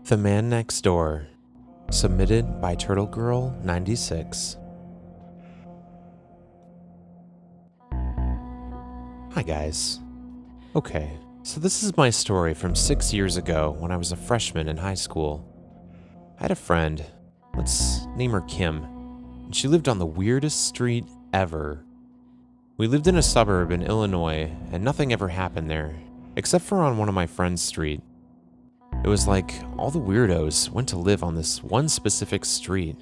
The Man Next Door, submitted by Turtle Girl 96. Hi guys. Okay, so this is my story from 6 years ago when I was a freshman in high school. I had a friend, let's name her Kim, and she lived on the weirdest street ever. We lived in a suburb in Illinois, and nothing ever happened there, except for on one of my friend's street. It was like all the weirdos went to live on this one specific street.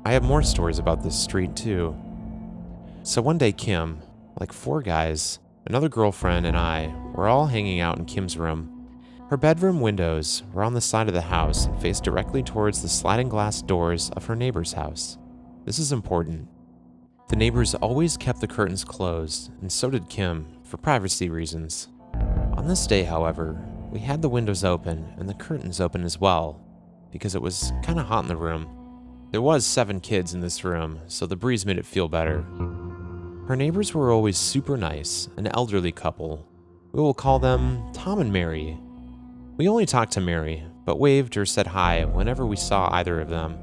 I have more stories about this street too. So one day Kim, like 4 guys, another girlfriend, and I were all hanging out in Kim's room. Her bedroom windows were on the side of the house and faced directly towards the sliding glass doors of her neighbor's house. This is important. The neighbors always kept the curtains closed, and so did Kim, for privacy reasons. On this day, however, we had the windows open and the curtains open as well, because it was kind of hot in the room. There was 7 kids in this room, so the breeze made it feel better. Her neighbors were always super nice, an elderly couple. We will call them Tom and Mary. We only talked to Mary, but waved or said hi whenever we saw either of them.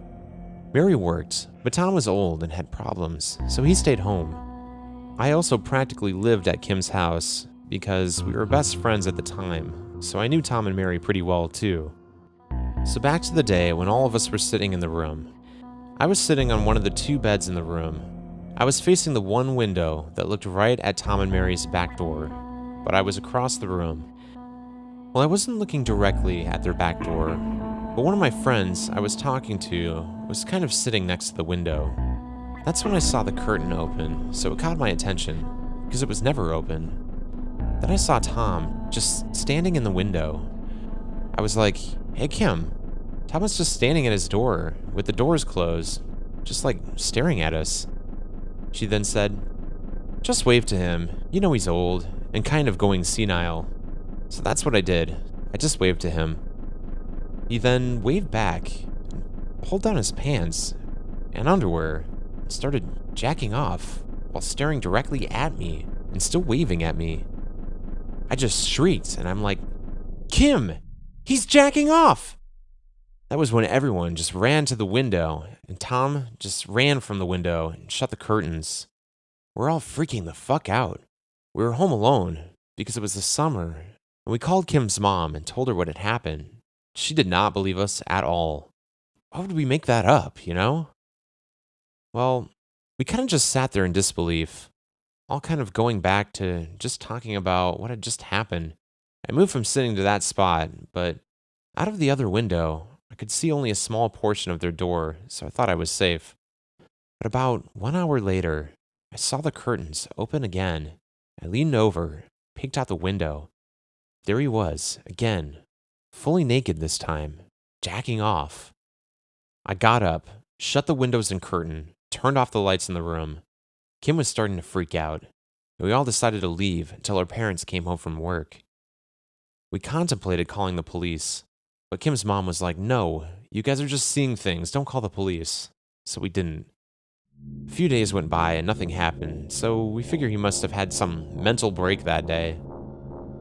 Mary worked, but Tom was old and had problems, so he stayed home. I also practically lived at Kim's house because we were best friends at the time, so I knew Tom and Mary pretty well too. So back to the day when all of us were sitting in the room. I was sitting on one of the 2 beds in the room. I was facing the one window that looked right at Tom and Mary's back door, but I was across the room. Well, I wasn't looking directly at their back door, but one of my friends I was talking to was kind of sitting next to the window. That's when I saw the curtain open, so it caught my attention, because it was never open. Then I saw Tom just standing in the window. I was like, "Hey Kim." Tom was just standing at his door, with the doors closed, just like staring at us. She then said, "Just wave to him, you know he's old, and kind of going senile." So that's what I did. I just waved to him. He then waved back, pulled down his pants and underwear, and started jacking off while staring directly at me and still waving at me. I just shrieked and I'm like, "Kim, he's jacking off!" That was when everyone just ran to the window and Tom just ran from the window and shut the curtains. We're all freaking the fuck out. We were home alone because it was the summer, and we called Kim's mom and told her what had happened. She did not believe us at all. Why would we make that up, you know? Well, we kind of just sat there in disbelief, all kind of going back to just talking about what had just happened. I moved from sitting to that spot, but out of the other window, I could see only a small portion of their door, so I thought I was safe. But about 1 hour later, I saw the curtains open again. I leaned over, peeked out the window. There he was, again, fully naked this time, jacking off. I got up, shut the windows and curtain, turned off the lights in the room. Kim was starting to freak out, and we all decided to leave until our parents came home from work. We contemplated calling the police, but Kim's mom was like, "No, you guys are just seeing things, don't call the police." So we didn't. A few days went by and nothing happened, so we figure he must have had some mental break that day.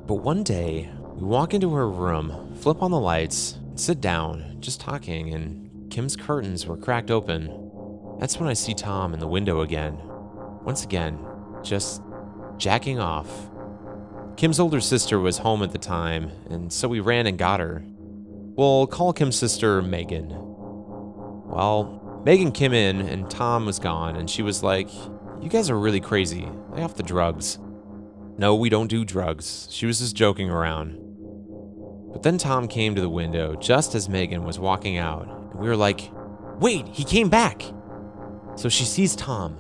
But one day, we walk into her room, flip on the lights, and sit down, just talking, and Kim's curtains were cracked open. That's when I see Tom in the window again. Once again, just jacking off. Kim's older sister was home at the time, and so we ran and got her. We'll call Kim's sister Megan. Well, Megan came in, and Tom was gone, and she was like, "You guys are really crazy. Lay off the drugs." "No, we don't do drugs." She was just joking around. But then Tom came to the window just as Megan was walking out, and we were like, "Wait, he came back!" So she sees Tom,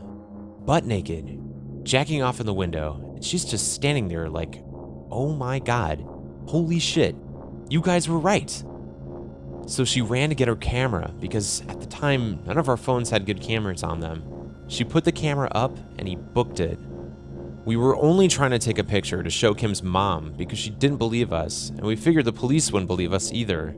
butt naked, jacking off in the window, and she's just standing there like, "Oh my god, holy shit, you guys were right." So she ran to get her camera because at the time, none of our phones had good cameras on them. She put the camera up and he booked it. We were only trying to take a picture to show Kim's mom because she didn't believe us, and we figured the police wouldn't believe us either.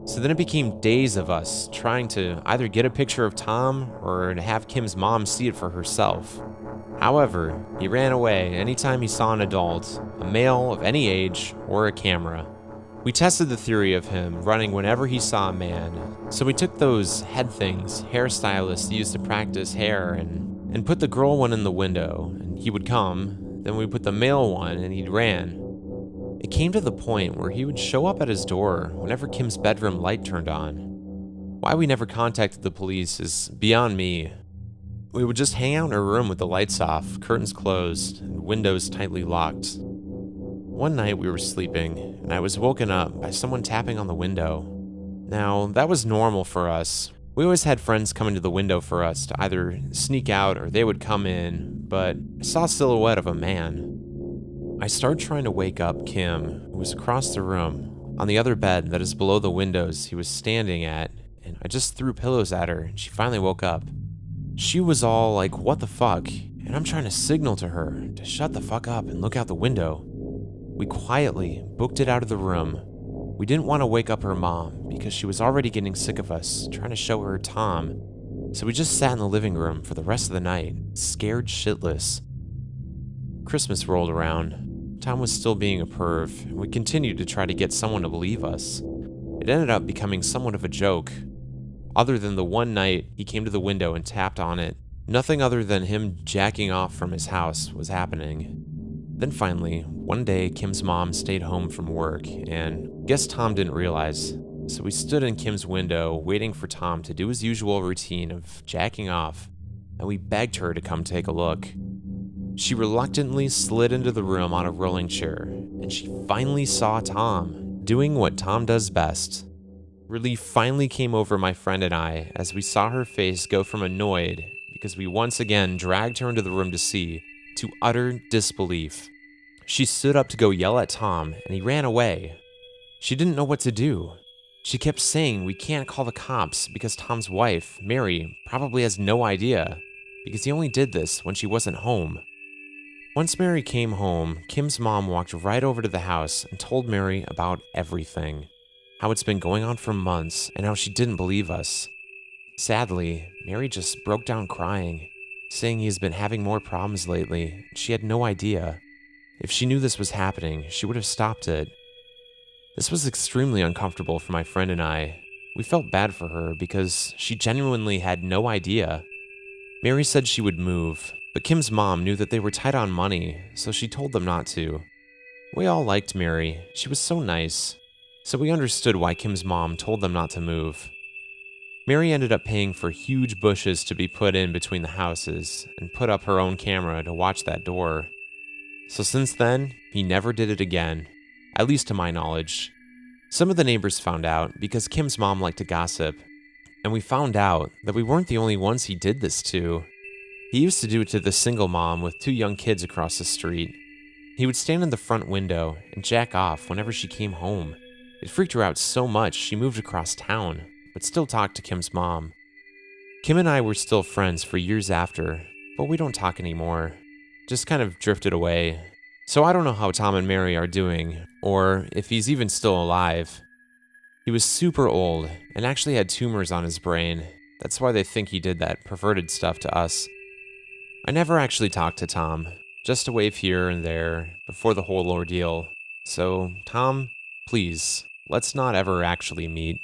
So then it became days of us trying to either get a picture of Tom or to have Kim's mom see it for herself. However, he ran away anytime he saw an adult, a male of any age, or a camera. We tested the theory of him running whenever he saw a man, so we took those head things hairstylists used to practice hair and put the girl one in the window, and he would come, then we put the male one and he ran. It came to the point where he would show up at his door whenever Kim's bedroom light turned on. Why we never contacted the police is beyond me. We would just hang out in her room with the lights off, curtains closed, and windows tightly locked. One night we were sleeping, and I was woken up by someone tapping on the window. Now, that was normal for us. We always had friends coming to the window for us to either sneak out or they would come in, but I saw a silhouette of a man. I started trying to wake up Kim, who was across the room, on the other bed that is below the windows he was standing at, and I just threw pillows at her, and she finally woke up. She was all like, "What the fuck?" And I'm trying to signal to her to shut the fuck up and look out the window. We quietly booked it out of the room. We didn't want to wake up her mom because she was already getting sick of us trying to show her Tom. So we just sat in the living room for the rest of the night, scared shitless. Christmas rolled around. Tom was still being a perv, and we continued to try to get someone to believe us. It ended up becoming somewhat of a joke. Other than the one night he came to the window and tapped on it, nothing other than him jacking off from his house was happening. Then finally, one day Kim's mom stayed home from work, and guess Tom didn't realize, so we stood in Kim's window waiting for Tom to do his usual routine of jacking off, and we begged her to come take a look. She reluctantly slid into the room on a rolling chair, and she finally saw Tom, doing what Tom does best. Relief finally came over my friend and I as we saw her face go from annoyed, because we once again dragged her into the room to see, to utter disbelief. She stood up to go yell at Tom, and he ran away. She didn't know what to do. She kept saying we can't call the cops because Tom's wife, Mary, probably has no idea, because he only did this when she wasn't home. Once Mary came home, Kim's mom walked right over to the house and told Mary about everything. How it's been going on for months, and how she didn't believe us. Sadly, Mary just broke down crying, saying he's been having more problems lately. She had no idea. If she knew this was happening, she would have stopped it. This was extremely uncomfortable for my friend and I. We felt bad for her because she genuinely had no idea. Mary said she would move, but Kim's mom knew that they were tight on money, so she told them not to. We all liked Mary. She was so nice. So we understood why Kim's mom told them not to move. Mary ended up paying for huge bushes to be put in between the houses and put up her own camera to watch that door. So since then, he never did it again, at least to my knowledge. Some of the neighbors found out because Kim's mom liked to gossip, and we found out that we weren't the only ones he did this to. He used to do it to the single mom with 2 young kids across the street. He would stand in the front window and jack off whenever she came home. It freaked her out so much she moved across town, but still talked to Kim's mom. Kim and I were still friends for years after, but we don't talk anymore. Just kind of drifted away. So I don't know how Tom and Mary are doing, or if he's even still alive. He was super old and actually had tumors on his brain. That's why they think he did that perverted stuff to us. I never actually talked to Tom, just a wave here and there before the whole ordeal. So, Tom, please, let's not ever actually meet.